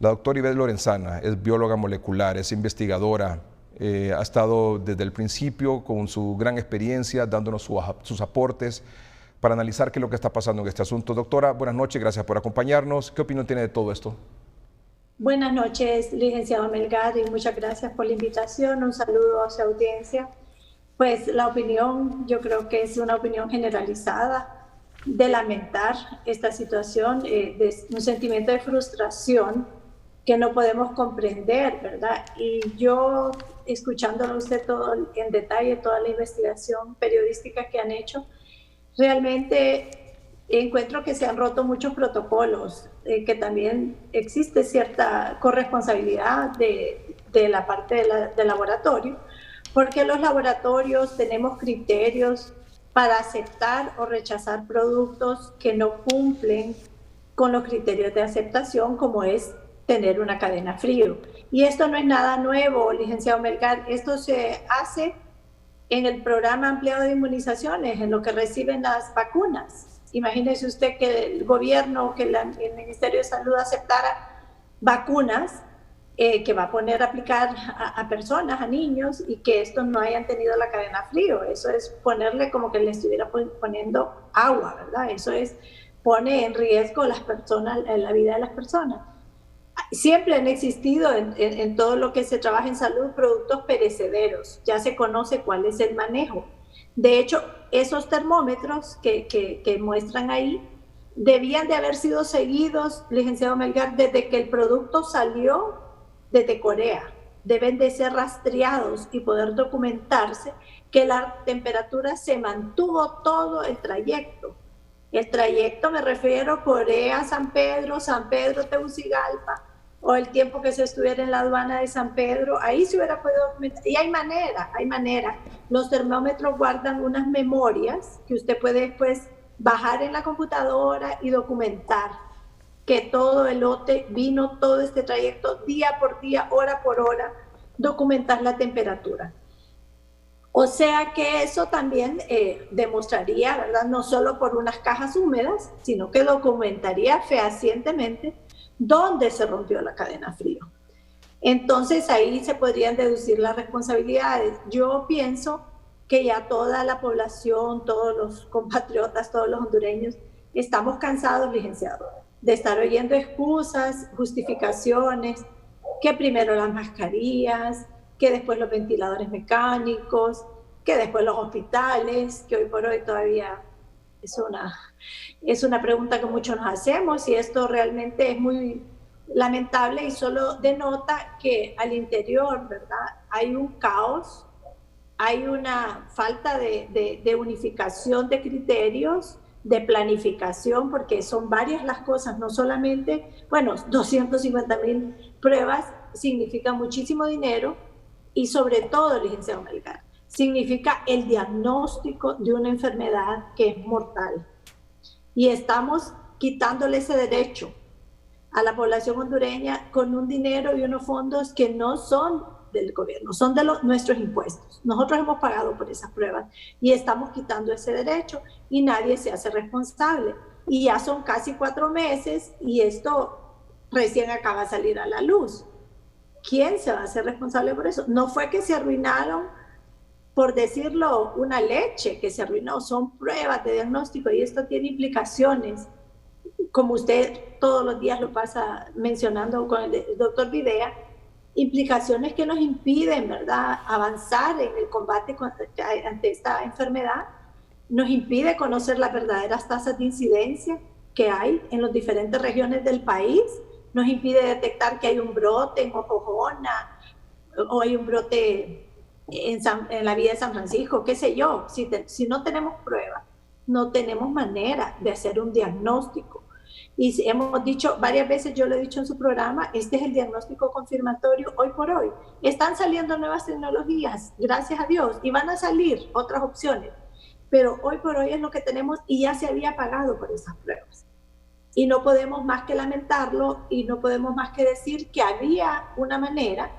La doctora Ivette Lorenzana es bióloga molecular, es investigadora, ha estado desde el principio con su gran experiencia dándonos sus aportes para analizar qué es lo que está pasando en este asunto. Doctora, buenas noches, gracias por acompañarnos. ¿Qué opinión tiene de todo esto? Buenas noches, licenciado Melgar, y muchas gracias por la invitación. Un saludo a su audiencia. Pues la opinión, yo creo que es una opinión generalizada de lamentar esta situación, de un sentimiento de frustración que no podemos comprender, ¿verdad? Y yo, escuchándolo usted todo en detalle, toda la investigación periodística que han hecho, realmente encuentro que se han roto muchos protocolos, que también existe cierta corresponsabilidad de la parte del laboratorio, porque los laboratorios tenemos criterios para aceptar o rechazar productos que no cumplen con los criterios de aceptación, como es tener una cadena frío. Y esto no es nada nuevo, licenciado Melgar, esto se hace en el programa ampliado de inmunizaciones, en lo que reciben las vacunas. Imagínese usted que el gobierno, que el Ministerio de Salud aceptara vacunas que va a poner a aplicar a personas, a niños, y que estos no hayan tenido la cadena frío. Eso es ponerle como que le estuviera poniendo agua, ¿verdad? Eso pone en riesgo las personas, la vida de las personas. Siempre han existido en todo lo que se trabaja en salud productos perecederos. Ya se conoce cuál es el manejo. De hecho, esos termómetros que muestran ahí debían de haber sido seguidos, licenciado Melgar, desde que el producto salió desde Corea. Deben de ser rastreados y poder documentarse que la temperatura se mantuvo todo el trayecto. El trayecto me refiero Corea, San Pedro, Tegucigalpa, o el tiempo que se estuviera en la aduana de San Pedro, ahí se hubiera podido documentar. Y hay manera. Los termómetros guardan unas memorias que usted puede después bajar en la computadora y documentar que todo el lote vino todo este trayecto día por día, hora por hora, documentar la temperatura. O sea que eso también demostraría, ¿verdad? No solo por unas cajas húmedas, sino que documentaría fehacientemente dónde se rompió la cadena frío. Entonces ahí se podrían deducir las responsabilidades. Yo pienso que ya toda la población, todos los compatriotas, todos los hondureños, estamos cansados, licenciado, de estar oyendo excusas, justificaciones, que primero las mascarillas, que después los ventiladores mecánicos, que después los hospitales, que hoy por hoy todavía es una pregunta que muchos nos hacemos, y esto realmente es muy lamentable y solo denota que al interior, ¿verdad?, hay un caos, hay una falta de unificación de criterios, de planificación, porque son varias las cosas, no solamente, bueno, 250,000 pruebas significa muchísimo dinero, y sobre todo, licenciado Melgar, significa el diagnóstico de una enfermedad que es mortal. Y estamos quitándole ese derecho a la población hondureña con un dinero y unos fondos que no son del gobierno, son de nuestros impuestos. Nosotros hemos pagado por esas pruebas y estamos quitando ese derecho y nadie se hace responsable. Y ya son casi 4 meses y esto recién acaba de salir a la luz. ¿Quién se va a hacer responsable por eso? No fue que se arruinaron, por decirlo, una leche que se arruinó, son pruebas de diagnóstico y esto tiene implicaciones, como usted todos los días lo pasa mencionando con el doctor Videa, implicaciones que nos impiden, ¿verdad?, avanzar en el combate ante esta enfermedad, nos impide conocer las verdaderas tasas de incidencia que hay en las diferentes regiones del país, nos impide detectar que hay un brote en Jojona o hay un brote en la vía de San Francisco, qué sé yo. Si no tenemos pruebas, no tenemos manera de hacer un diagnóstico. Y hemos dicho varias veces, yo lo he dicho en su programa, este es el diagnóstico confirmatorio hoy por hoy. Están saliendo nuevas tecnologías, gracias a Dios, y van a salir otras opciones, pero hoy por hoy es lo que tenemos y ya se había pagado por esas pruebas. Y no podemos más que lamentarlo y no podemos más que decir que había una manera,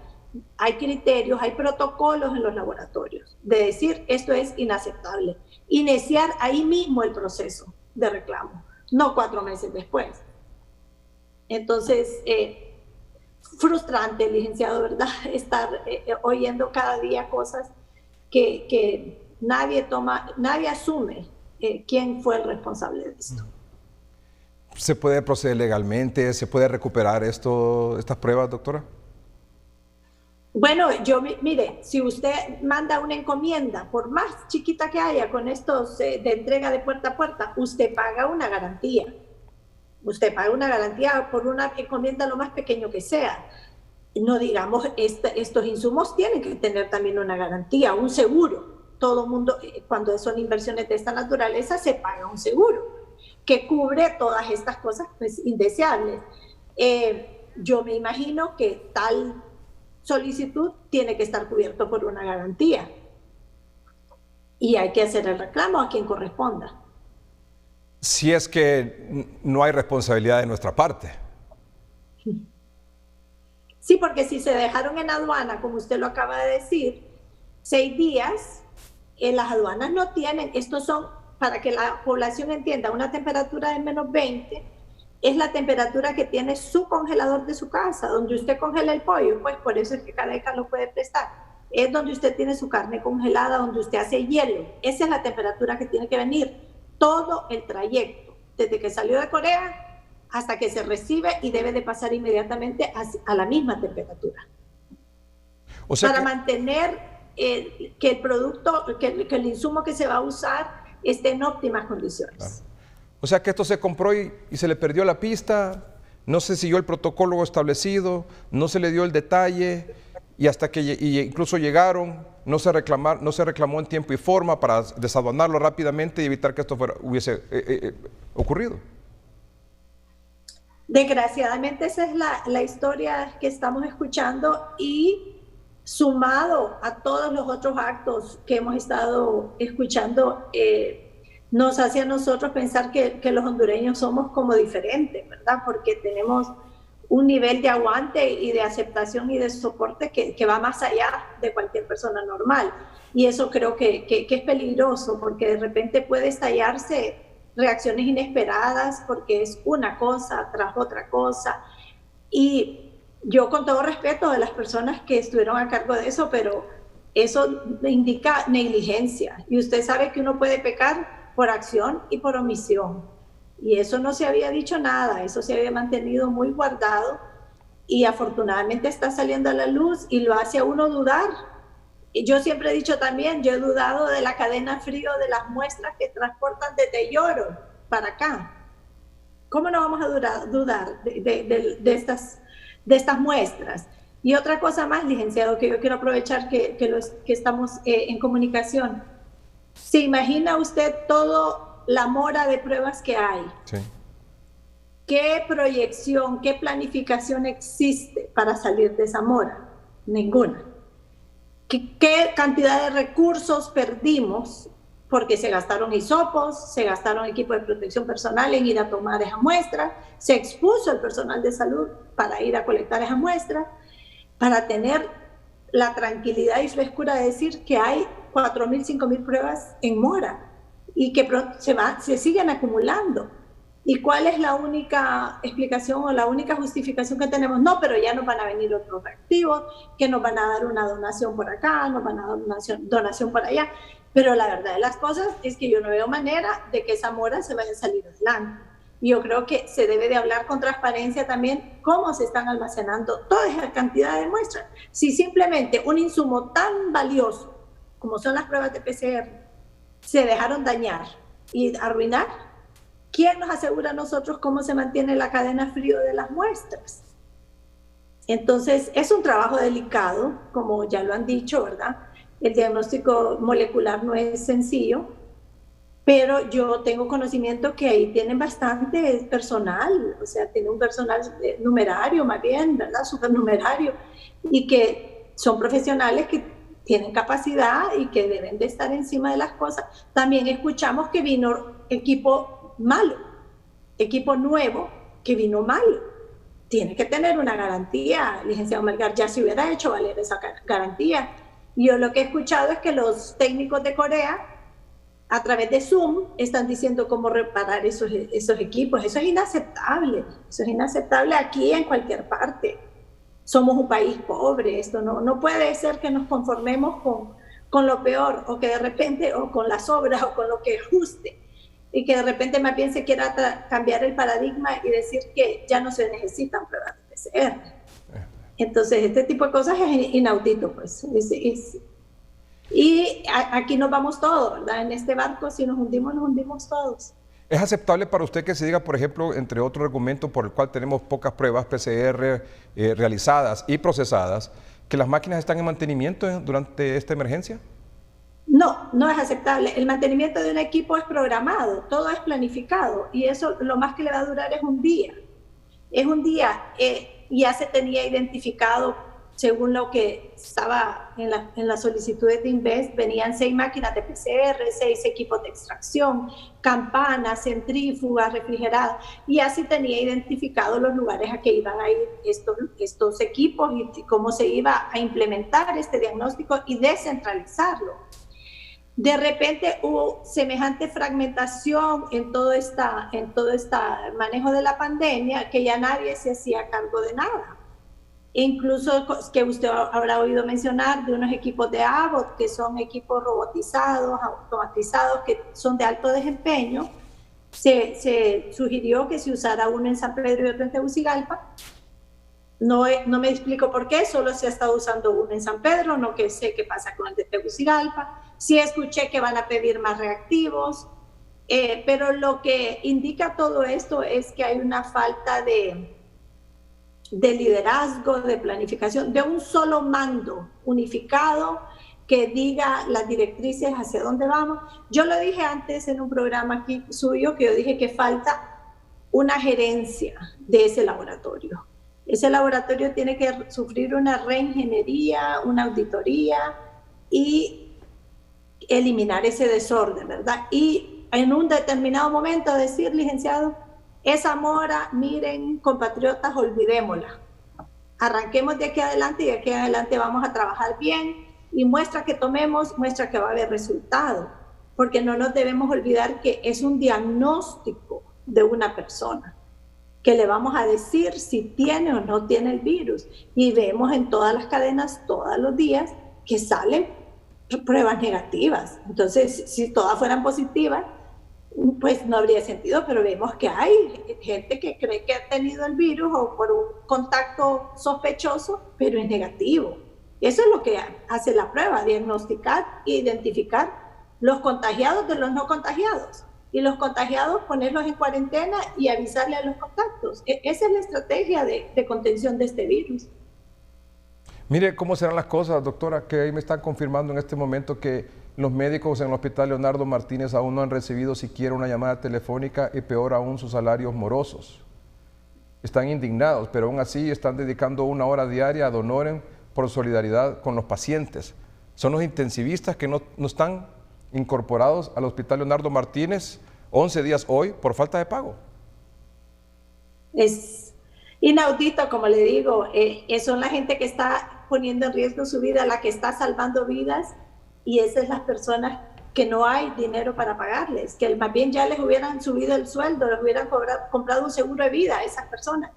hay criterios, hay protocolos en los laboratorios de decir esto es inaceptable. Iniciar ahí mismo el proceso de reclamo, no 4 meses después. Entonces, frustrante, licenciado, ¿verdad? Estar oyendo cada día cosas que nadie asume quién fue el responsable de esto. ¿Se puede proceder legalmente? ¿Se puede recuperar estas pruebas, doctora? Bueno, mire, si usted manda una encomienda, por más chiquita que haya con estos de entrega de puerta a puerta, usted paga una garantía. Usted paga una garantía por una encomienda lo más pequeño que sea. No digamos, estos insumos tienen que tener también una garantía, un seguro. Todo mundo, cuando son inversiones de esta naturaleza, se paga un seguro que cubre todas estas cosas pues, indeseables. Yo me imagino que tal solicitud tiene que estar cubierto por una garantía y hay que hacer el reclamo a quien corresponda. Si es que no hay responsabilidad de nuestra parte. Sí, porque si se dejaron en aduana, como usted lo acaba de decir, 6 días, las aduanas no tienen, estos son, para que la población entienda, una temperatura de menos 20 es la temperatura que tiene su congelador de su casa, donde usted congela el pollo, pues por eso es que Cadeca lo puede prestar. Es donde usted tiene su carne congelada, donde usted hace hielo. Esa es la temperatura que tiene que venir todo el trayecto, desde que salió de Corea hasta que se recibe y debe de pasar inmediatamente a la misma temperatura. O sea para mantener que el producto, que el insumo que se va a usar esté en óptimas condiciones. Claro. O sea que esto se compró y se le perdió la pista, no se siguió el protocolo establecido, no se le dio el detalle y hasta que incluso llegaron, no se reclamó en tiempo y forma para desaduanarlo rápidamente y evitar que esto hubiese ocurrido. Desgraciadamente esa es la historia que estamos escuchando y sumado a todos los otros actos que hemos estado escuchando, nos hace a nosotros pensar que los hondureños somos como diferentes, ¿verdad? Porque tenemos un nivel de aguante y de aceptación y de soporte que va más allá de cualquier persona normal. Y eso creo que es peligroso porque de repente puede estallarse reacciones inesperadas porque es una cosa tras otra cosa. Y yo con todo respeto de las personas que estuvieron a cargo de eso, pero eso indica negligencia. Y usted sabe que uno puede pecar por acción y por omisión. Y eso no se había dicho nada, eso se había mantenido muy guardado y afortunadamente está saliendo a la luz y lo hace a uno dudar. Y yo siempre he dicho también, yo he dudado de la cadena frío de las muestras que transportan desde Lloro para acá. ¿Cómo no vamos a dudar de estas muestras? Y otra cosa más, licenciado, que yo quiero aprovechar que estamos en comunicación. ¿Se imagina usted toda la mora de pruebas que hay? Sí. ¿Qué proyección, qué planificación existe para salir de esa mora? Ninguna. ¿Qué cantidad de recursos perdimos? Porque se gastaron hisopos, se gastaron equipos de protección personal en ir a tomar esa muestra, se expuso el personal de salud para ir a colectar esa muestra, para tener la tranquilidad y frescura de decir que hay 4.000, 5.000 pruebas en mora y que se siguen acumulando. ¿Y cuál es la única explicación o la única justificación que tenemos? No, pero ya nos van a venir otros reactivos, que nos van a dar una donación por acá, nos van a dar una donación por allá. Pero la verdad de las cosas es que yo no veo manera de que esa mora se vaya a salir adelante. Y yo creo que se debe de hablar con transparencia también cómo se están almacenando toda esa cantidad de muestras. Si simplemente un insumo tan valioso como son las pruebas de PCR se dejaron dañar y arruinar, ¿quién nos asegura a nosotros cómo se mantiene la cadena frío de las muestras? Entonces, es un trabajo delicado, como ya lo han dicho, ¿verdad? El diagnóstico molecular no es sencillo, pero yo tengo conocimiento que ahí tienen bastante personal, o sea, tienen un personal numerario más bien, ¿verdad? Supernumerario, y que son profesionales que tienen capacidad y que deben de estar encima de las cosas. También escuchamos que vino equipo malo, equipo nuevo que vino malo. Tiene que tener una garantía, licenciado Melgar, ya se hubiera hecho valer esa garantía. Yo lo que he escuchado es que los técnicos de Corea, a través de Zoom, están diciendo cómo reparar esos equipos. Eso es inaceptable aquí en cualquier parte. somos un país pobre, esto no puede ser que nos conformemos con lo peor, o que de repente, o con las obras, o con lo que ajuste, y que de repente más bien se quiera cambiar el paradigma y decir que ya no se necesitan pruebas de PCR. Entonces, este tipo de cosas es inaudito, pues. Y aquí nos vamos todos, ¿verdad? En este barco, si nos hundimos todos. ¿Es aceptable para usted que se diga, por ejemplo, entre otros argumentos por el cual tenemos pocas pruebas PCR realizadas y procesadas, que las máquinas están en mantenimiento durante esta emergencia? No es aceptable. El mantenimiento de un equipo es programado, todo es planificado, y eso lo más que le va a durar es un día. Es un día, ya se tenía identificado, según lo que estaba en las solicitudes de Inves, venían 6 máquinas de PCR, 6 equipos de extracción, campanas, centrífugas, refrigeradas, y así tenía identificados los lugares a que iban a ir estos equipos y cómo se iba a implementar este diagnóstico y descentralizarlo. De repente hubo semejante fragmentación en todo este manejo de la pandemia que ya nadie se hacía cargo de nada. Incluso que usted habrá oído mencionar de unos equipos de Abbott, que son equipos robotizados, automatizados, que son de alto desempeño. Se sugirió que se usara uno en San Pedro y otro en Tegucigalpa. No me explico por qué, solo se ha estado usando uno en San Pedro, no que sé qué pasa con el de Tegucigalpa. Sí escuché que van a pedir más reactivos, pero lo que indica todo esto es que hay una falta de liderazgo, de planificación, de un solo mando unificado que diga las directrices hacia dónde vamos. Yo lo dije antes en un programa aquí suyo, que yo dije que falta una gerencia de ese laboratorio. Ese laboratorio tiene que sufrir una reingeniería, una auditoría y eliminar ese desorden, ¿verdad? Y en un determinado momento decir, licenciado, esa mora, miren, compatriotas, olvidémosla. Arranquemos de aquí adelante y de aquí adelante vamos a trabajar bien, y muestra que tomemos, muestra que va a haber resultado, porque no nos debemos olvidar que es un diagnóstico de una persona, que le vamos a decir si tiene o no tiene el virus, y vemos en todas las cadenas todos los días que salen pruebas negativas. Entonces, si todas fueran positivas, pues no habría sentido, pero vemos que hay gente que cree que ha tenido el virus o por un contacto sospechoso, pero es negativo. Eso es lo que hace la prueba, diagnosticar e identificar los contagiados de los no contagiados. Y los contagiados ponerlos en cuarentena y avisarle a los contactos. Esa es la estrategia de contención de este virus. Mire cómo serán las cosas, doctora, que ahí me están confirmando en este momento que los médicos en el Hospital Leonardo Martínez aún no han recibido siquiera una llamada telefónica, y peor aún, sus salarios morosos. Están indignados, pero aún así están dedicando 1 hora diaria ad honorem por solidaridad con los pacientes. Son los intensivistas que no están incorporados al Hospital Leonardo Martínez 11 días hoy por falta de pago. Es inaudito, como le digo, son la gente que está poniendo en riesgo su vida, la que está salvando vidas, y esas son las personas que no hay dinero para pagarles, que más bien ya les hubieran subido el sueldo, les hubieran comprado un seguro de vida a esas personas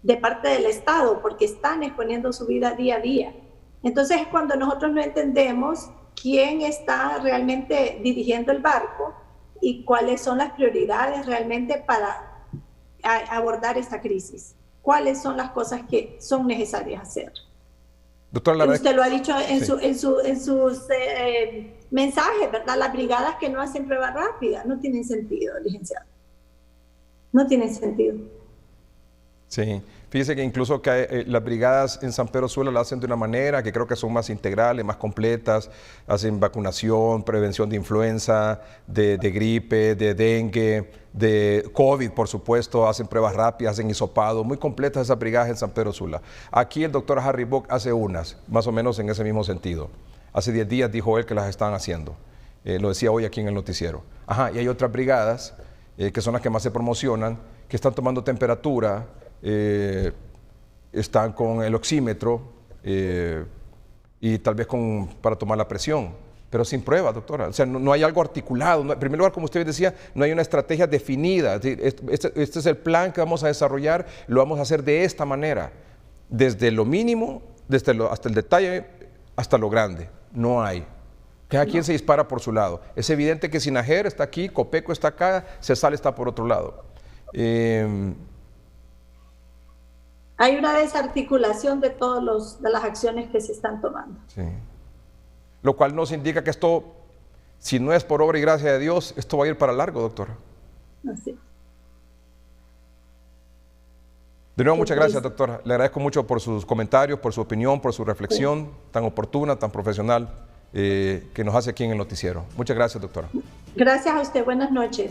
de parte del Estado, porque están exponiendo su vida día a día. Entonces, cuando nosotros no entendemos quién está realmente dirigiendo el barco y cuáles son las prioridades realmente para abordar esta crisis, cuáles son las cosas que son necesarias hacer. Doctora, usted lo ha dicho en, sí, en sus mensajes, ¿verdad? Las brigadas que no hacen pruebas rápidas no tienen sentido, licenciado. No tienen sentido. Sí, fíjese que incluso que las brigadas en San Pedro Sula lo hacen de una manera que creo que son más integrales, más completas, hacen vacunación, prevención de influenza, de gripe, de dengue, de COVID, por supuesto, hacen pruebas rápidas, hacen hisopado, muy completas esas brigadas en San Pedro Sula. Aquí el doctor Harry Bock hace unas, más o menos en ese mismo sentido. Hace 10 días dijo él que las estaban haciendo, lo decía hoy aquí en el noticiero. Ajá, y hay otras brigadas que son las que más se promocionan, que están tomando temperatura, están con el oxímetro y tal vez para tomar la presión, pero sin pruebas, doctora. O sea, no hay algo articulado. En primer lugar, como usted decía, no hay una estrategia definida. Este es el plan que vamos a desarrollar, lo vamos a hacer de esta manera. desde lo mínimo, hasta el detalle, hasta lo grande. No hay. Cada quien se dispara por su lado. Es evidente que Sinajer está aquí, Copeco está acá, Cesal está por otro lado. Hay una desarticulación de todas las acciones que se están tomando. Sí. Lo cual nos indica que esto, si no es por obra y gracia de Dios, esto va a ir para largo, doctora. Así. De nuevo, muchas gracias, doctora. Le agradezco mucho por sus comentarios, por su opinión, por su reflexión tan oportuna, tan profesional que nos hace aquí en el noticiero. Muchas gracias, doctora. Gracias a usted. Buenas noches.